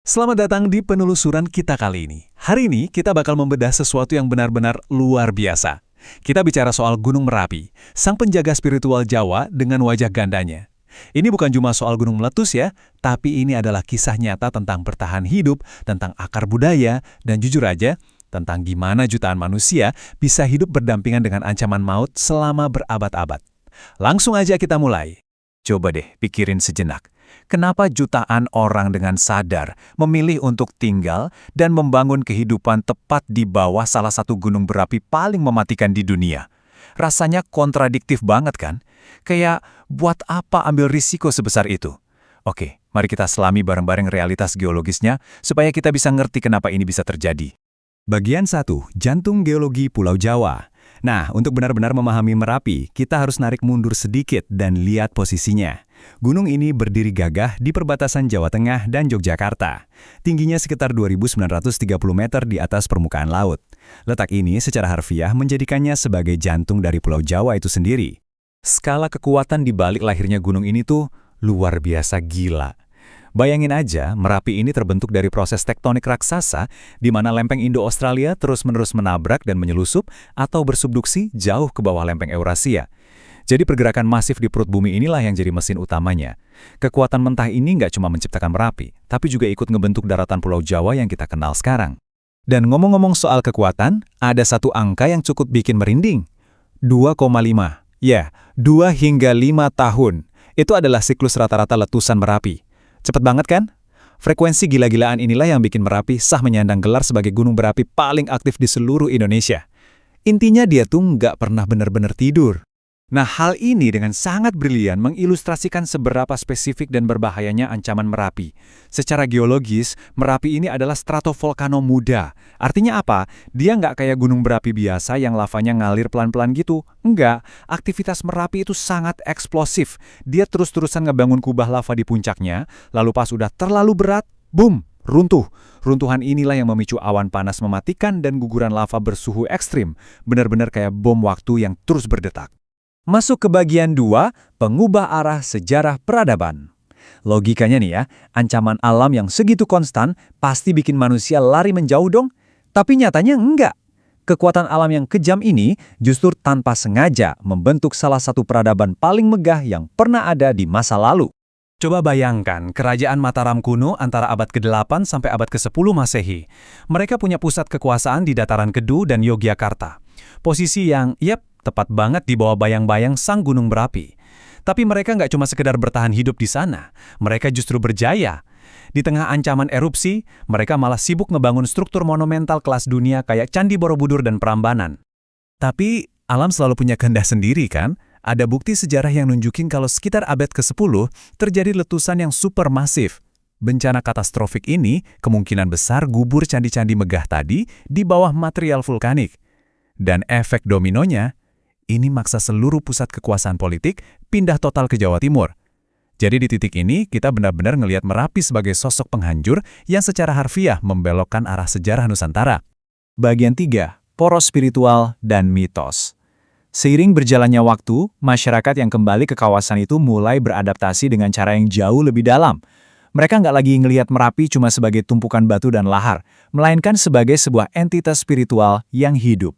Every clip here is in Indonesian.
Selamat datang di penelusuran kita kali ini. Hari ini kita bakal membedah sesuatu yang benar-benar luar biasa. Kita bicara soal Gunung Merapi, sang penjaga spiritual Jawa dengan wajah gandanya. Ini bukan cuma soal gunung meletus ya, tapi ini adalah kisah nyata tentang bertahan hidup, tentang akar budaya, dan jujur aja, tentang gimana jutaan manusia bisa hidup berdampingan dengan ancaman maut selama berabad-abad. Langsung aja kita mulai. Coba deh pikirin sejenak. Kenapa jutaan orang dengan sadar memilih untuk tinggal dan membangun kehidupan tepat di bawah salah satu gunung berapi paling mematikan di dunia? Rasanya kontradiktif banget kan? Kayak buat apa ambil risiko sebesar itu? Oke, mari kita selami bareng-bareng realitas geologisnya supaya kita bisa ngerti kenapa ini bisa terjadi. Bagian 1, Jantung Geologi Pulau Jawa. Nah, untuk benar-benar memahami Merapi, kita harus narik mundur sedikit dan lihat posisinya. Gunung ini berdiri gagah di perbatasan Jawa Tengah dan Yogyakarta. Tingginya sekitar 2.930 meter di atas permukaan laut. Letak ini secara harfiah menjadikannya sebagai jantung dari Pulau Jawa itu sendiri. Skala kekuatan di balik lahirnya gunung ini tuh luar biasa gila. Bayangin aja, Merapi ini terbentuk dari proses tektonik raksasa di mana lempeng Indo-Australia terus-menerus menabrak dan menyelusup atau bersubduksi jauh ke bawah lempeng Eurasia. Jadi pergerakan masif di perut bumi inilah yang jadi mesin utamanya. Kekuatan mentah ini nggak cuma menciptakan Merapi, tapi juga ikut ngebentuk daratan Pulau Jawa yang kita kenal sekarang. Dan ngomong-ngomong soal kekuatan, ada satu angka yang cukup bikin merinding. 2,5. Ya, 2 hingga 5 tahun. Itu adalah siklus rata-rata letusan Merapi. Cepet banget kan? Frekuensi gila-gilaan inilah yang bikin Merapi sah menyandang gelar sebagai gunung berapi paling aktif di seluruh Indonesia. Intinya dia tuh nggak pernah benar-benar tidur. Nah, hal ini dengan sangat brilian mengilustrasikan seberapa spesifik dan berbahayanya ancaman Merapi. Secara geologis, Merapi ini adalah stratovolcano muda. Artinya apa? Dia nggak kayak gunung berapi biasa yang lavanya ngalir pelan-pelan gitu. Enggak, aktivitas Merapi itu sangat eksplosif. Dia terus-terusan ngebangun kubah lava di puncaknya, lalu pas udah terlalu berat, boom, runtuh. Runtuhan inilah yang memicu awan panas mematikan dan guguran lava bersuhu ekstrim. Benar-benar kayak bom waktu yang terus berdetak. Masuk ke bagian 2, pengubah arah sejarah peradaban. Logikanya nih ya, ancaman alam yang segitu konstan pasti bikin manusia lari menjauh dong. Tapi nyatanya enggak. Kekuatan alam yang kejam ini justru tanpa sengaja membentuk salah satu peradaban paling megah yang pernah ada di masa lalu. Coba bayangkan, kerajaan Mataram kuno antara abad ke-8 sampai abad ke-10 Masehi. Mereka punya pusat kekuasaan di dataran Kedu dan Yogyakarta. Posisi yang, tepat banget di bawah bayang-bayang sang gunung berapi. Tapi mereka nggak cuma sekedar bertahan hidup di sana, mereka justru berjaya. Di tengah ancaman erupsi, mereka malah sibuk ngebangun struktur monumental kelas dunia kayak Candi Borobudur dan Prambanan. Tapi, alam selalu punya kehendak sendiri kan? Ada bukti sejarah yang nunjukin kalau sekitar abad ke-10 terjadi letusan yang supermasif. Bencana katastrofik ini kemungkinan besar gubur candi-candi megah tadi di bawah material vulkanik. Dan efek dominonya, ini maksa seluruh pusat kekuasaan politik pindah total ke Jawa Timur. Jadi di titik ini, kita benar-benar ngelihat Merapi sebagai sosok penghancur yang secara harfiah membelokkan arah sejarah Nusantara. Bagian 3, poros spiritual dan mitos. Seiring berjalannya waktu, masyarakat yang kembali ke kawasan itu mulai beradaptasi dengan cara yang jauh lebih dalam. Mereka nggak lagi ngelihat Merapi cuma sebagai tumpukan batu dan lahar, melainkan sebagai sebuah entitas spiritual yang hidup.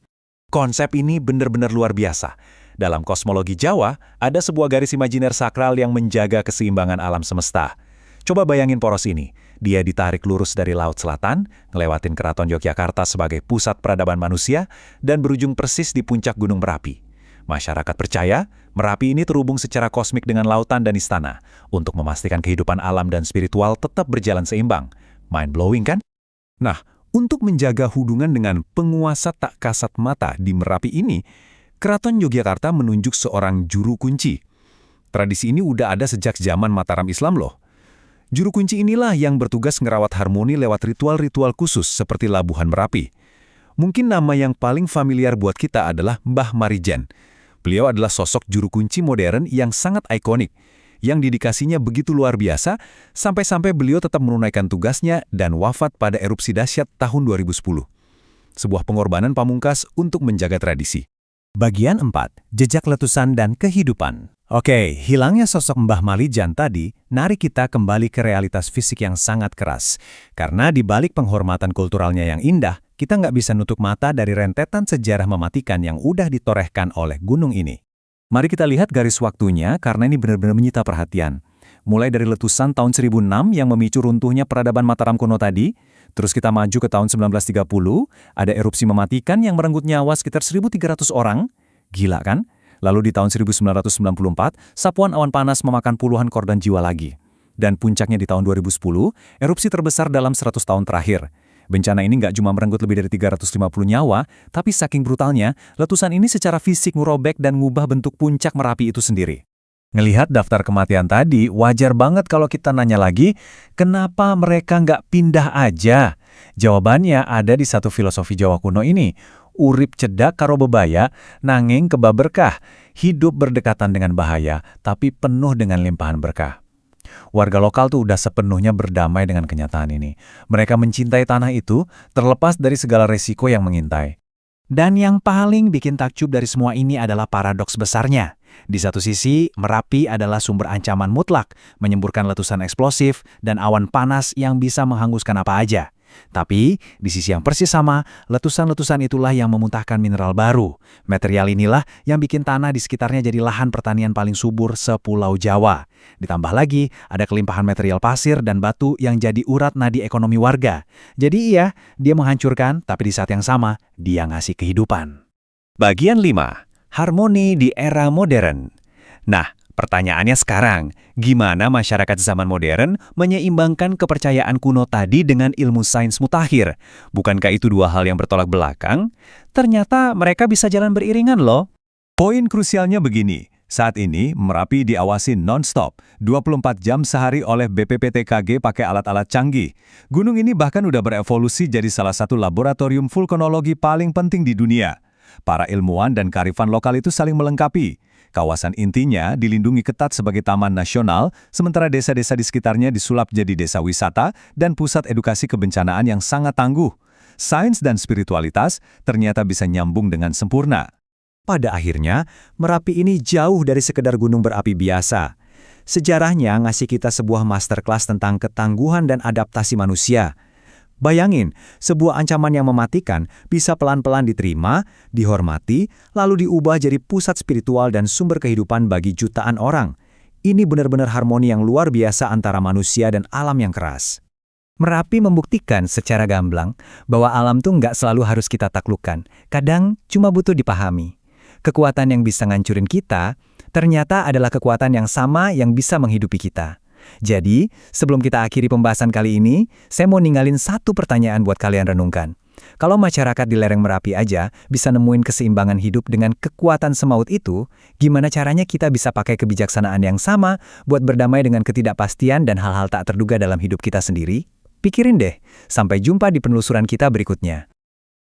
Konsep ini benar-benar luar biasa. Dalam kosmologi Jawa, ada sebuah garis imajiner sakral yang menjaga keseimbangan alam semesta. Coba bayangin poros ini. Dia ditarik lurus dari Laut Selatan, ngelewatin Keraton Yogyakarta sebagai pusat peradaban manusia, dan berujung persis di puncak Gunung Merapi. Masyarakat percaya, Merapi ini terhubung secara kosmik dengan lautan dan istana, untuk memastikan kehidupan alam dan spiritual tetap berjalan seimbang. Mind-blowing kan? Nah, untuk menjaga hubungan dengan penguasa tak kasat mata di Merapi ini, Keraton Yogyakarta menunjuk seorang juru kunci. Tradisi ini udah ada sejak zaman Mataram Islam loh. Juru kunci inilah yang bertugas ngerawat harmoni lewat ritual-ritual khusus seperti Labuhan Merapi. Mungkin nama yang paling familiar buat kita adalah Mbah Marijan. Beliau adalah sosok juru kunci modern yang sangat ikonik, yang dedikasinya begitu luar biasa, sampai-sampai beliau tetap menunaikan tugasnya dan wafat pada erupsi dahsyat tahun 2010. Sebuah pengorbanan pamungkas untuk menjaga tradisi. Bagian 4, jejak letusan dan kehidupan. Oke, hilangnya sosok Mbah Malijan tadi narik kita kembali ke realitas fisik yang sangat keras. Karena di balik penghormatan kulturalnya yang indah, kita nggak bisa nutup mata dari rentetan sejarah mematikan yang udah ditorehkan oleh gunung ini. Mari kita lihat garis waktunya karena ini benar-benar menyita perhatian. Mulai dari letusan tahun 1006 yang memicu runtuhnya peradaban Mataram kuno tadi, terus kita maju ke tahun 1930, ada erupsi mematikan yang merenggut nyawa sekitar 1.300 orang. Gila kan? Lalu di tahun 1994, sapuan awan panas memakan puluhan korban jiwa lagi. Dan puncaknya di tahun 2010, erupsi terbesar dalam 100 tahun terakhir. Bencana ini nggak cuma merenggut lebih dari 350 nyawa, tapi saking brutalnya, letusan ini secara fisik merobek dan ngubah bentuk puncak Merapi itu sendiri. Ngelihat daftar kematian tadi, wajar banget kalau kita nanya lagi, kenapa mereka nggak pindah aja? Jawabannya ada di satu filosofi Jawa kuno ini. Urip cedak karo bebaya, nanging keba berkah. Hidup berdekatan dengan bahaya, tapi penuh dengan limpahan berkah. Warga lokal tuh udah sepenuhnya berdamai dengan kenyataan ini. Mereka mencintai tanah itu, terlepas dari segala resiko yang mengintai. Dan yang paling bikin takjub dari semua ini adalah paradoks besarnya. Di satu sisi, Merapi adalah sumber ancaman mutlak, menyemburkan letusan eksplosif dan awan panas yang bisa menghanguskan apa aja. Tapi, di sisi yang persis sama, letusan-letusan itulah yang memuntahkan mineral baru. Material inilah yang bikin tanah di sekitarnya jadi lahan pertanian paling subur sepulau Jawa. Ditambah lagi, ada kelimpahan material pasir dan batu yang jadi urat nadi ekonomi warga. Jadi iya, dia menghancurkan, tapi di saat yang sama, dia ngasih kehidupan. Bagian 5. Harmoni di era modern. Nah, pertanyaannya sekarang, gimana masyarakat zaman modern menyeimbangkan kepercayaan kuno tadi dengan ilmu sains mutakhir? Bukankah itu dua hal yang bertolak belakang? Ternyata mereka bisa jalan beriringan loh. Poin krusialnya begini, saat ini Merapi diawasi non-stop, 24 jam sehari oleh BPPTKG pakai alat-alat canggih. Gunung ini bahkan udah berevolusi jadi salah satu laboratorium vulkanologi paling penting di dunia. Para ilmuwan dan kearifan lokal itu saling melengkapi. Kawasan intinya dilindungi ketat sebagai taman nasional, sementara desa-desa di sekitarnya disulap jadi desa wisata dan pusat edukasi kebencanaan yang sangat tangguh. Sains dan spiritualitas ternyata bisa nyambung dengan sempurna. Pada akhirnya, Merapi ini jauh dari sekedar gunung berapi biasa. Sejarahnya ngasih kita sebuah masterclass tentang ketangguhan dan adaptasi manusia. Bayangin, sebuah ancaman yang mematikan bisa pelan-pelan diterima, dihormati, lalu diubah jadi pusat spiritual dan sumber kehidupan bagi jutaan orang. Ini benar-benar harmoni yang luar biasa antara manusia dan alam yang keras. Merapi membuktikan secara gamblang bahwa alam tuh nggak selalu harus kita taklukkan, kadang cuma butuh dipahami. Kekuatan yang bisa ngancurin kita, ternyata adalah kekuatan yang sama yang bisa menghidupi kita. Jadi, sebelum kita akhiri pembahasan kali ini, saya mau ninggalin satu pertanyaan buat kalian renungkan. Kalau masyarakat di lereng Merapi aja bisa nemuin keseimbangan hidup dengan kekuatan semaut itu, gimana caranya kita bisa pakai kebijaksanaan yang sama buat berdamai dengan ketidakpastian dan hal-hal tak terduga dalam hidup kita sendiri? Pikirin deh. Sampai jumpa di penelusuran kita berikutnya.